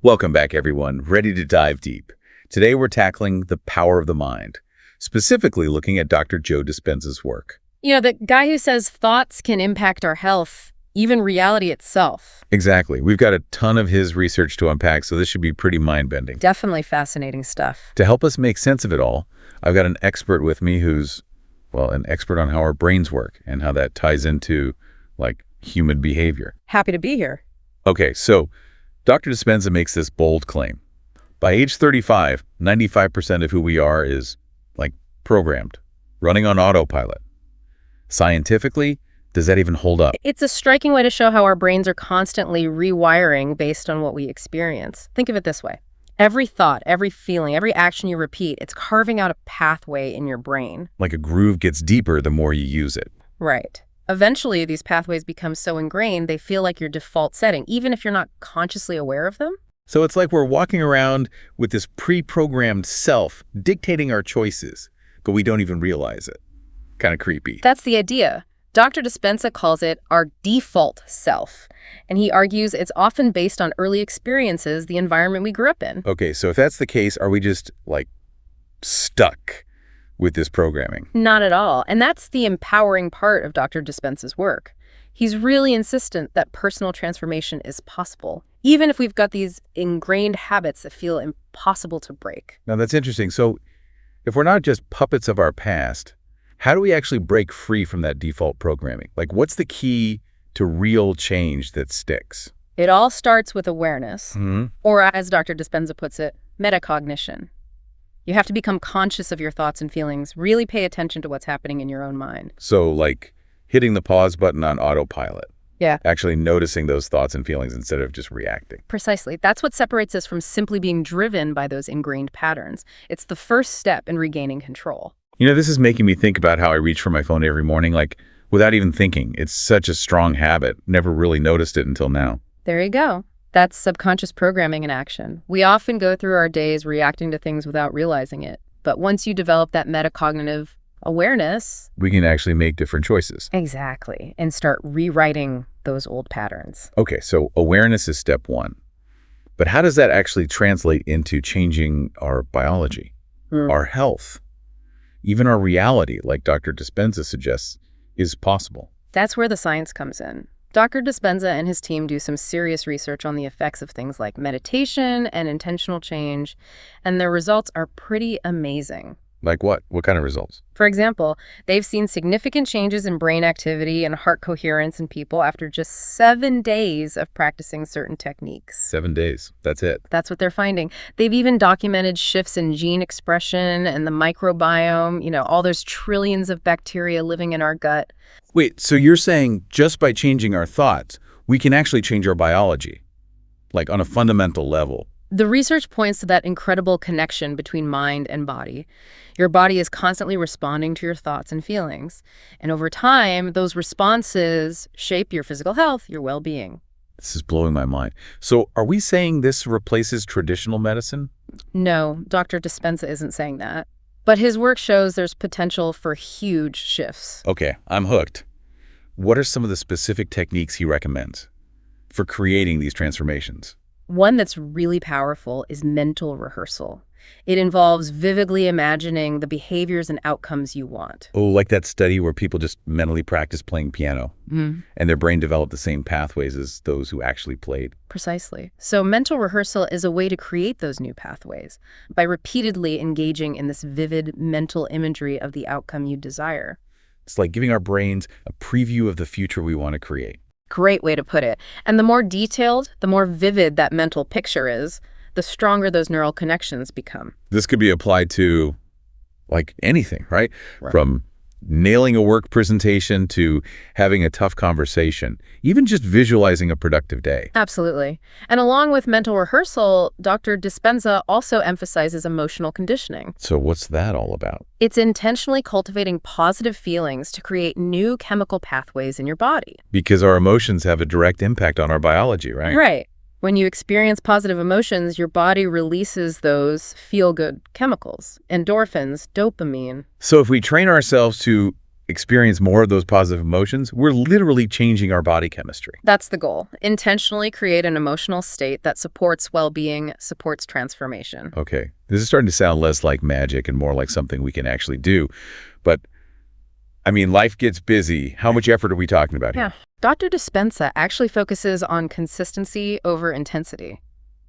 Welcome back, everyone. Ready to dive deep. Today we're tackling the power of the mind, specifically looking at Dr. Joe Dispenza's work. You know, the guy who says thoughts can impact our health, even reality itself. Exactly. We've got a ton of his research to unpack, so this should be pretty mind-bending. Definitely fascinating stuff. To help us make sense of it all, I've got an expert with me who's, well, an expert on how our brains work and how that ties into, human behavior. Happy to be here. Okay, so Dr. Dispenza makes this bold claim. By age 35, 95% of who we are is, programmed, running on autopilot. Scientifically, does that even hold up? It's a striking way to show how our brains are constantly rewiring based on what we experience. Think of it this way. Every thought, every feeling, every action you repeat, it's carving out a pathway in your brain. Like a groove gets deeper the more you use it. Right. Eventually, these pathways become so ingrained, they feel like your default setting, even if you're not consciously aware of them. So it's like we're walking around with this pre-programmed self dictating our choices, but we don't even realize it. Kind of creepy. That's the idea. Dr. Dispenza calls it our default self, and he argues it's often based on early experiences, the environment we grew up in. Okay, so if that's the case, are we just, stuck with this programming? Not at all. And that's the empowering part of Dr. Dispenza's work. He's really insistent that personal transformation is possible, even if we've got these ingrained habits that feel impossible to break. Now, that's interesting. So if we're not just puppets of our past, how do we actually break free from that default programming? What's the key to real change that sticks? It all starts with awareness, Mm-hmm. or as Dr. Dispenza puts it, metacognition. You have to become conscious of your thoughts and feelings, really pay attention to what's happening in your own mind. So, hitting the pause button on autopilot. Yeah. Actually noticing those thoughts and feelings instead of just reacting. Precisely. That's what separates us from simply being driven by those ingrained patterns. It's the first step in regaining control. This is making me think about how I reach for my phone every morning, without even thinking. It's such a strong habit. Never really noticed it until now. There you go. That's subconscious programming in action. We often go through our days reacting to things without realizing it. But once you develop that metacognitive awareness, we can actually make different choices. Exactly. And start rewriting those old patterns. Okay, so awareness is step one. But how does that actually translate into changing our biology, our health? Even our reality, like Dr. Dispenza suggests, is possible. That's where the science comes in. Dr. Dispenza and his team do some serious research on the effects of things like meditation and intentional change, and their results are pretty amazing. Like what? What kind of results? For example, they've seen significant changes in brain activity and heart coherence in people after just 7 days of practicing certain techniques. 7 days. That's it. That's what they're finding. They've even documented shifts in gene expression and the microbiome, all those trillions of bacteria living in our gut. Wait, so you're saying just by changing our thoughts, we can actually change our biology, on a fundamental level? The research points to that incredible connection between mind and body. Your body is constantly responding to your thoughts and feelings. And over time, those responses shape your physical health, your well-being. This is blowing my mind. So are we saying this replaces traditional medicine? No, Dr. Dispenza isn't saying that. But his work shows there's potential for huge shifts. Okay, I'm hooked. What are some of the specific techniques he recommends for creating these transformations? One that's really powerful is mental rehearsal. It involves vividly imagining the behaviors and outcomes you want. Oh, like that study where people just mentally practice playing piano, and their brain developed the same pathways as those who actually played. Precisely. So mental rehearsal is a way to create those new pathways by repeatedly engaging in this vivid mental imagery of the outcome you desire. It's like giving our brains a preview of the future we want to create. Great way to put it. And the more detailed, the more vivid that mental picture is, the stronger those neural connections become. This could be applied to, anything, right? From nailing a work presentation to having a tough conversation, even just visualizing a productive day. Absolutely. And along with mental rehearsal, Dr. Dispenza also emphasizes emotional conditioning. So what's that all about? It's intentionally cultivating positive feelings to create new chemical pathways in your body. Because our emotions have a direct impact on our biology, right? Right. When you experience positive emotions, your body releases those feel-good chemicals, endorphins, dopamine. So if we train ourselves to experience more of those positive emotions, we're literally changing our body chemistry. That's the goal. Intentionally create an emotional state that supports well-being, supports transformation. Okay, this is starting to sound less like magic and more like something we can actually do. But, I mean, life gets busy. How much effort are we talking about here? Yeah. Dr. Dispenza actually focuses on consistency over intensity.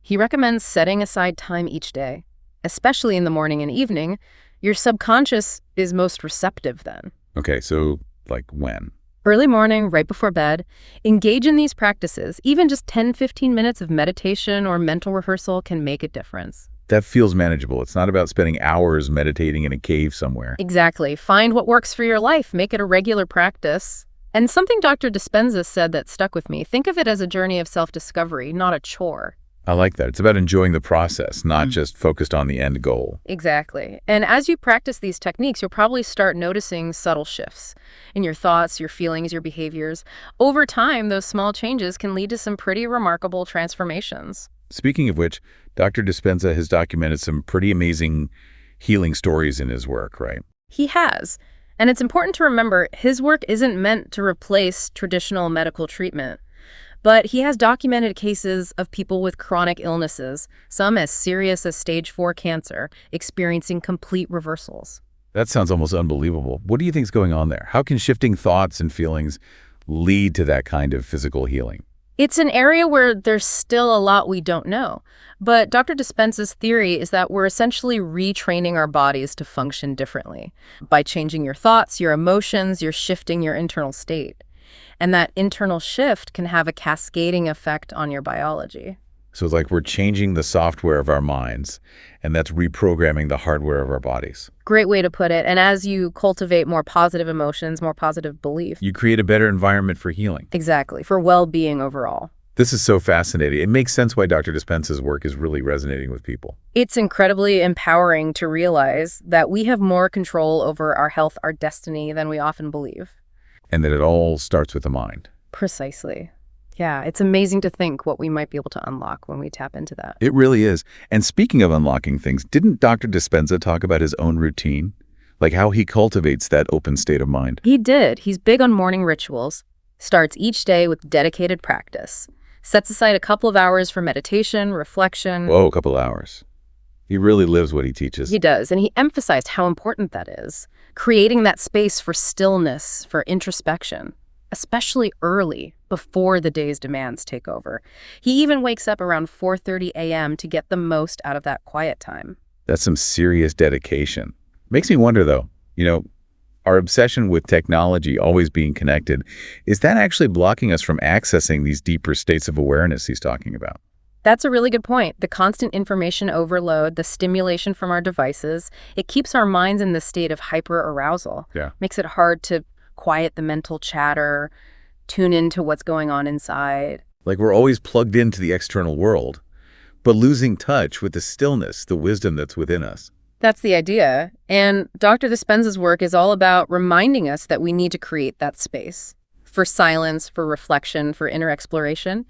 He recommends setting aside time each day, especially in the morning and evening. Your subconscious is most receptive then. Okay, so like when? Early morning, right before bed, engage in these practices. Even just 10-15 minutes of meditation or mental rehearsal can make a difference. That feels manageable. It's not about spending hours meditating in a cave somewhere. Exactly. Find what works for your life. Make it a regular practice. And something Dr. Dispenza said that stuck with me, think of it as a journey of self-discovery, not a chore. I like that. It's about enjoying the process, not just focused on the end goal. Exactly. And as you practice these techniques, you'll probably start noticing subtle shifts in your thoughts, your feelings, your behaviors. Over time, those small changes can lead to some pretty remarkable transformations. Speaking of which, Dr. Dispenza has documented some pretty amazing healing stories in his work, right? He has. And it's important to remember his work isn't meant to replace traditional medical treatment. But he has documented cases of people with chronic illnesses, some as serious as stage 4 cancer, experiencing complete reversals. That sounds almost unbelievable. What do you think is going on there? How can shifting thoughts and feelings lead to that kind of physical healing? It's an area where there's still a lot we don't know. But Dr. Dispenza's theory is that we're essentially retraining our bodies to function differently. By changing your thoughts, your emotions, you're shifting your internal state. And that internal shift can have a cascading effect on your biology. So it's like we're changing the software of our minds, and that's reprogramming the hardware of our bodies. Great way to put it. And as you cultivate more positive emotions, more positive belief. You create a better environment for healing. Exactly, for well-being overall. This is so fascinating. It makes sense why Dr. Dispenza's work is really resonating with people. It's incredibly empowering to realize that we have more control over our health, our destiny, than we often believe. And that it all starts with the mind. Precisely. Yeah, it's amazing to think what we might be able to unlock when we tap into that. It really is. And speaking of unlocking things, didn't Dr. Dispenza talk about his own routine? Like how he cultivates that open state of mind? He did. He's big on morning rituals. Starts each day with dedicated practice. Sets aside a couple of hours for meditation, reflection. Whoa, a couple hours. He really lives what he teaches. He does, and he emphasized how important that is. Creating that space for stillness, for introspection, especially early, before the day's demands take over. He even wakes up around 4:30 a.m. to get the most out of that quiet time. That's some serious dedication. Makes me wonder, though, our obsession with technology always being connected, is that actually blocking us from accessing these deeper states of awareness he's talking about? That's a really good point. The constant information overload, the stimulation from our devices, it keeps our minds in this state of hyper-arousal. Yeah. Makes it hard to quiet the mental chatter, tune into what's going on inside. Like we're always plugged into the external world, but losing touch with the stillness, the wisdom that's within us. That's the idea. And Dr. Dispenza's work is all about reminding us that we need to create that space for silence, for reflection, for inner exploration,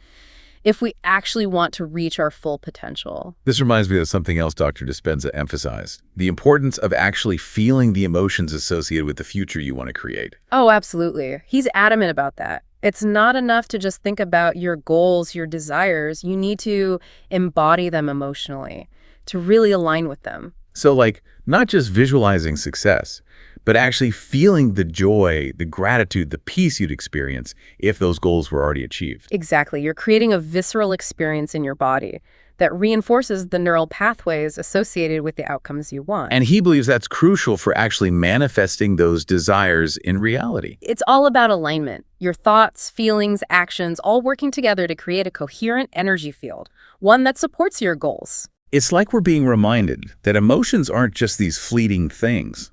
if we actually want to reach our full potential. This reminds me of something else Dr. Dispenza emphasized, the importance of actually feeling the emotions associated with the future you want to create. Oh, absolutely. He's adamant about that. It's not enough to just think about your goals, your desires. You need to embody them emotionally, to really align with them. So like, not just visualizing success, but actually feeling the joy, the gratitude, the peace you'd experience if those goals were already achieved. Exactly. You're creating a visceral experience in your body that reinforces the neural pathways associated with the outcomes you want. And he believes that's crucial for actually manifesting those desires in reality. It's all about alignment. Your thoughts, feelings, actions, all working together to create a coherent energy field, one that supports your goals. It's like we're being reminded that emotions aren't just these fleeting things.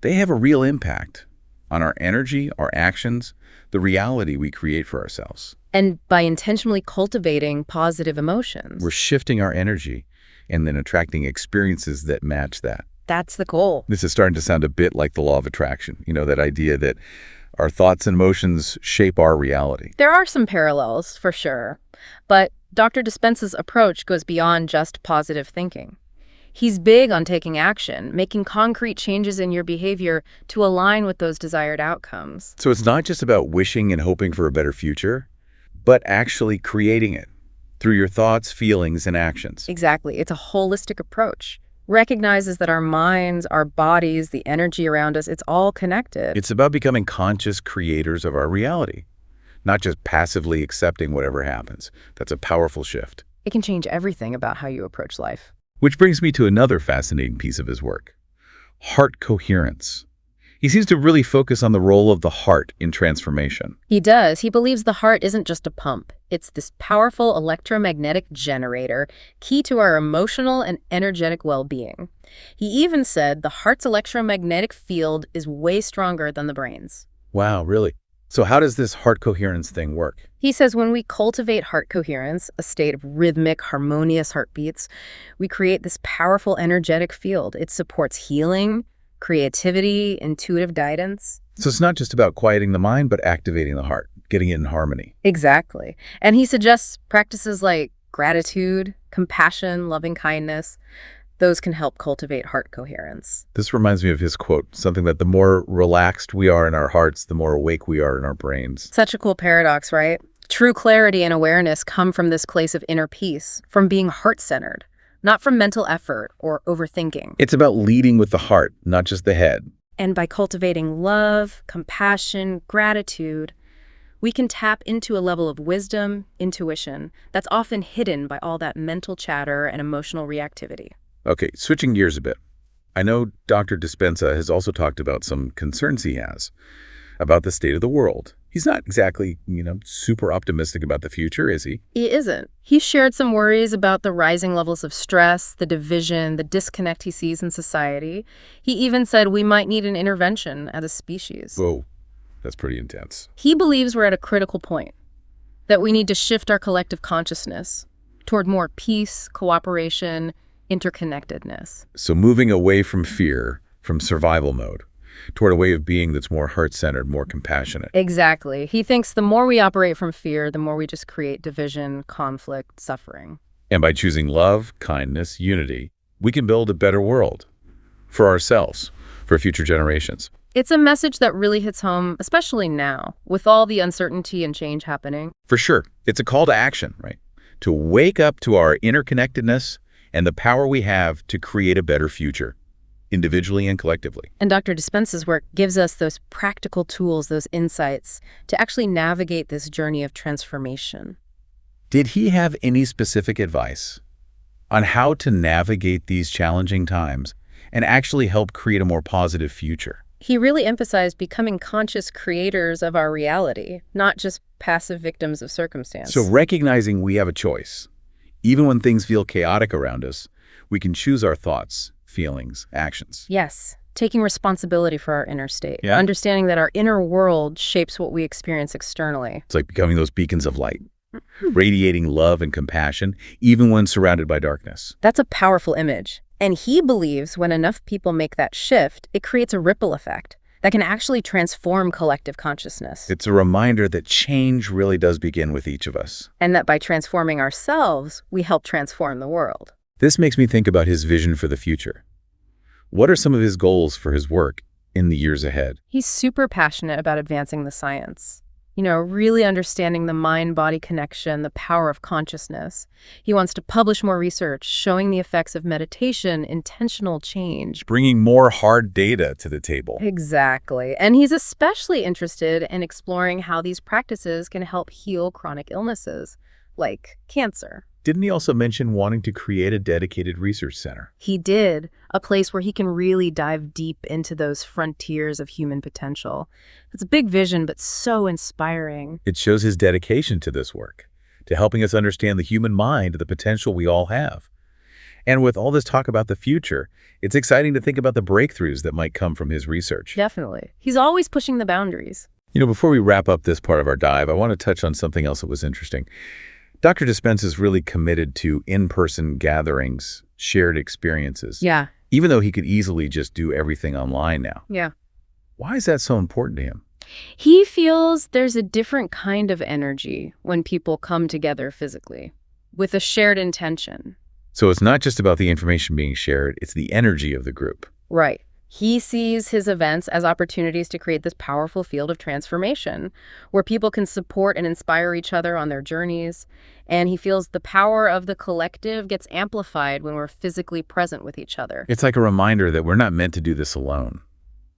They have a real impact on our energy, our actions, the reality we create for ourselves. And by intentionally cultivating positive emotions, We're shifting our energy and then attracting experiences that match that. that's the goal. This is starting to sound a bit like the law of attraction, that idea that our thoughts and emotions shape our reality. There are some parallels, for sure. But Dr. Dispenza's approach goes beyond just positive thinking. He's big on taking action, making concrete changes in your behavior to align with those desired outcomes. So it's not just about wishing and hoping for a better future, but actually creating it through your thoughts, feelings, and actions. Exactly. It's a holistic approach. Recognizes that our minds, our bodies, the energy around us, it's all connected. It's about becoming conscious creators of our reality, not just passively accepting whatever happens. That's a powerful shift. It can change everything about how you approach life. Which brings me to another fascinating piece of his work, heart coherence. He seems to really focus on the role of the heart in transformation. He does. He believes the heart isn't just a pump. It's this powerful electromagnetic generator, key to our emotional and energetic well-being. He even said the heart's electromagnetic field is way stronger than the brain's. Wow, really? So how does this heart coherence thing work? He says when we cultivate heart coherence, a state of rhythmic, harmonious heartbeats, we create this powerful energetic field. It supports healing, creativity, intuitive guidance. So it's not just about quieting the mind, but activating the heart, getting it in harmony. Exactly. And he suggests practices like gratitude, compassion, loving kindness. Those can help cultivate heart coherence. This reminds me of his quote, something that the more relaxed we are in our hearts, the more awake we are in our brains. Such a cool paradox, right? True clarity and awareness come from this place of inner peace, from being heart-centered, not from mental effort or overthinking. It's about leading with the heart, not just the head. And by cultivating love, compassion, gratitude, we can tap into a level of wisdom, intuition, that's often hidden by all that mental chatter and emotional reactivity. Okay, switching gears a bit. I know Dr. Dispenza has also talked about some concerns he has about the state of the world. He's not exactly, super optimistic about the future, is he? He isn't. He shared some worries about the rising levels of stress, the division, the disconnect he sees in society. He even said we might need an intervention as a species. Whoa, that's pretty intense. He believes we're at a critical point, that we need to shift our collective consciousness toward more peace, cooperation, interconnectedness. So moving away from fear, from survival mode, toward a way of being that's more heart-centered, more compassionate. Exactly. He thinks the more we operate from fear, the more we just create division, conflict, suffering. And by choosing love, kindness, unity, we can build a better world for ourselves, for future generations. It's a message that really hits home, especially now, with all the uncertainty and change happening. For sure. It's a call to action, right? To wake up to our interconnectedness and the power we have to create a better future, individually and collectively. And Dr. Dispenza's work gives us those practical tools, those insights, to actually navigate this journey of transformation. Did he have any specific advice on how to navigate these challenging times and actually help create a more positive future? He really emphasized becoming conscious creators of our reality, not just passive victims of circumstance. So recognizing we have a choice. Even when things feel chaotic around us, we can choose our thoughts, feelings, actions. Yes, taking responsibility for our inner state. Yeah. Understanding that our inner world shapes what we experience externally. It's like becoming those beacons of light, radiating love and compassion, even when surrounded by darkness. That's a powerful image. And he believes when enough people make that shift, it creates a ripple effect that can actually transform collective consciousness. It's a reminder that change really does begin with each of us. And that by transforming ourselves, we help transform the world. This makes me think about his vision for the future. What are some of his goals for his work in the years ahead? He's super passionate about advancing the science. Really understanding the mind-body connection, the power of consciousness. He wants to publish more research showing the effects of meditation, intentional change. Bringing more hard data to the table. Exactly. And he's especially interested in exploring how these practices can help heal chronic illnesses, like cancer. Didn't he also mention wanting to create a dedicated research center? He did, a place where he can really dive deep into those frontiers of human potential. It's a big vision, but so inspiring. It shows his dedication to this work, to helping us understand the human mind, the potential we all have. And with all this talk about the future, it's exciting to think about the breakthroughs that might come from his research. Definitely. He's always pushing the boundaries. Before we wrap up this part of our dive, I want to touch on something else that was interesting. Dr. Dispenza is really committed to in-person gatherings, shared experiences. Yeah. Even though he could easily just do everything online now. Yeah. Why is that so important to him? He feels there's a different kind of energy when people come together physically, with a shared intention. So it's not just about the information being shared, it's the energy of the group. Right. He sees his events as opportunities to create this powerful field of transformation where people can support and inspire each other on their journeys. And he feels the power of the collective gets amplified when we're physically present with each other. It's like a reminder that we're not meant to do this alone.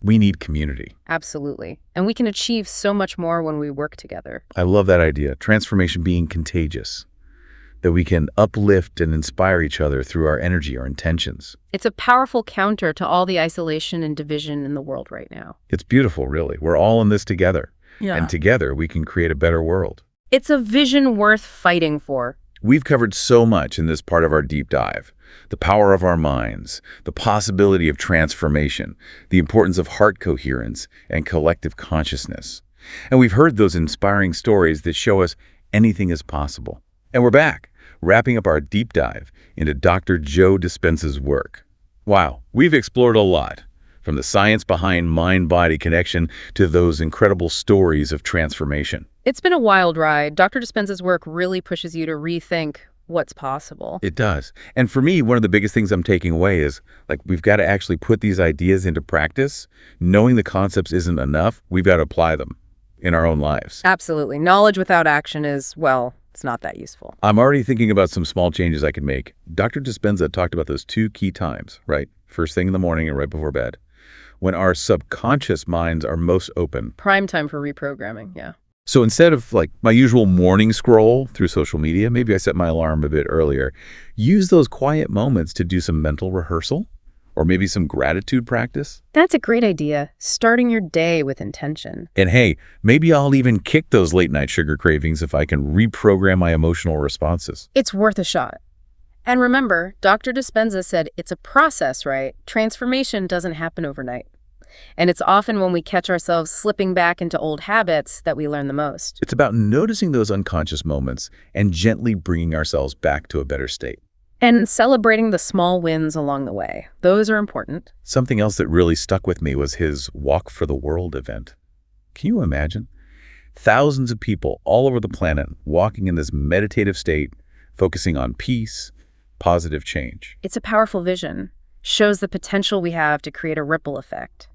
We need community. Absolutely. And we can achieve so much more when we work together. I love that idea, transformation being contagious, that we can uplift and inspire each other through our energy, our intentions. It's a powerful counter to all the isolation and division in the world right now. It's beautiful, really. We're all in this together. Yeah. And together we can create a better world. It's a vision worth fighting for. We've covered so much in this part of our deep dive. The power of our minds, the possibility of transformation, the importance of heart coherence and collective consciousness. And we've heard those inspiring stories that show us anything is possible. And we're back, wrapping up our deep dive into Dr. Joe Dispenza's work. Wow, we've explored a lot, from the science behind mind-body connection to those incredible stories of transformation. It's been a wild ride. Dr. Dispenza's work really pushes you to rethink what's possible. It does. And for me, one of the biggest things I'm taking away is, we've got to actually put these ideas into practice. Knowing the concepts isn't enough. We've got to apply them in our own lives. Absolutely. Knowledge without action is, well, it's not that useful. I'm already thinking about some small changes I can make. Dr. Dispenza talked about those 2 key times, right? First thing in the morning and right before bed, when our subconscious minds are most open. Prime time for reprogramming, yeah. So instead of my usual morning scroll through social media, maybe I set my alarm a bit earlier. Use those quiet moments to do some mental rehearsal or maybe some gratitude practice. That's a great idea. Starting your day with intention. And hey, maybe I'll even kick those late night sugar cravings if I can reprogram my emotional responses. It's worth a shot. And remember, Dr. Dispenza said it's a process, right? Transformation doesn't happen overnight. And it's often when we catch ourselves slipping back into old habits that we learn the most. It's about noticing those unconscious moments and gently bringing ourselves back to a better state. And celebrating the small wins along the way. Those are important. Something else that really stuck with me was his Walk for the World event. Can you imagine? Thousands of people all over the planet walking in this meditative state, focusing on peace, positive change. It's a powerful vision. Shows the potential we have to create a ripple effect.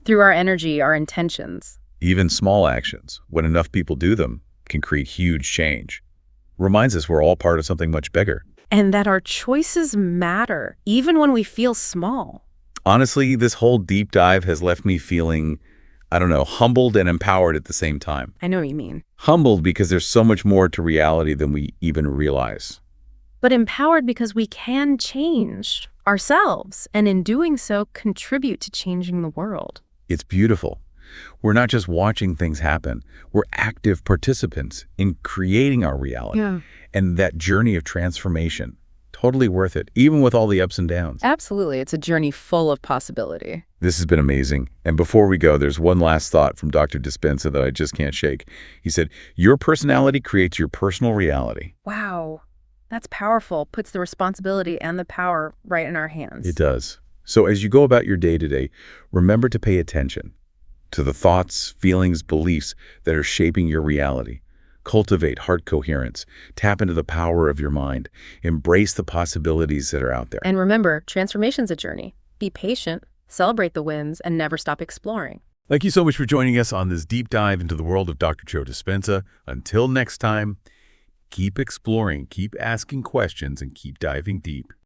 Through our energy, our intentions. Even small actions, when enough people do them, can create huge change. Reminds us we're all part of something much bigger. And that our choices matter, even when we feel small. Honestly, this whole deep dive has left me feeling, humbled and empowered at the same time. I know what you mean. Humbled because there's so much more to reality than we even realize. But empowered because we can change ourselves, and in doing so, contribute to changing the world. It's beautiful. We're not just watching things happen. We're active participants in creating our reality. Yeah. And that journey of transformation, totally worth it, even with all the ups and downs. Absolutely. It's a journey full of possibility. This has been amazing. And before we go, there's one last thought from Dr. Dispenza that I just can't shake. He said, your personality creates your personal reality. Wow. That's powerful. Puts the responsibility and the power right in our hands. It does. So as you go about your day today, remember to pay attention to the thoughts, feelings, beliefs that are shaping your reality. Cultivate heart coherence. Tap into the power of your mind. Embrace the possibilities that are out there. And remember, transformation's a journey. Be patient, celebrate the wins, and never stop exploring. Thank you so much for joining us on this deep dive into the world of Dr. Joe Dispenza. Until next time, keep exploring, keep asking questions, and keep diving deep.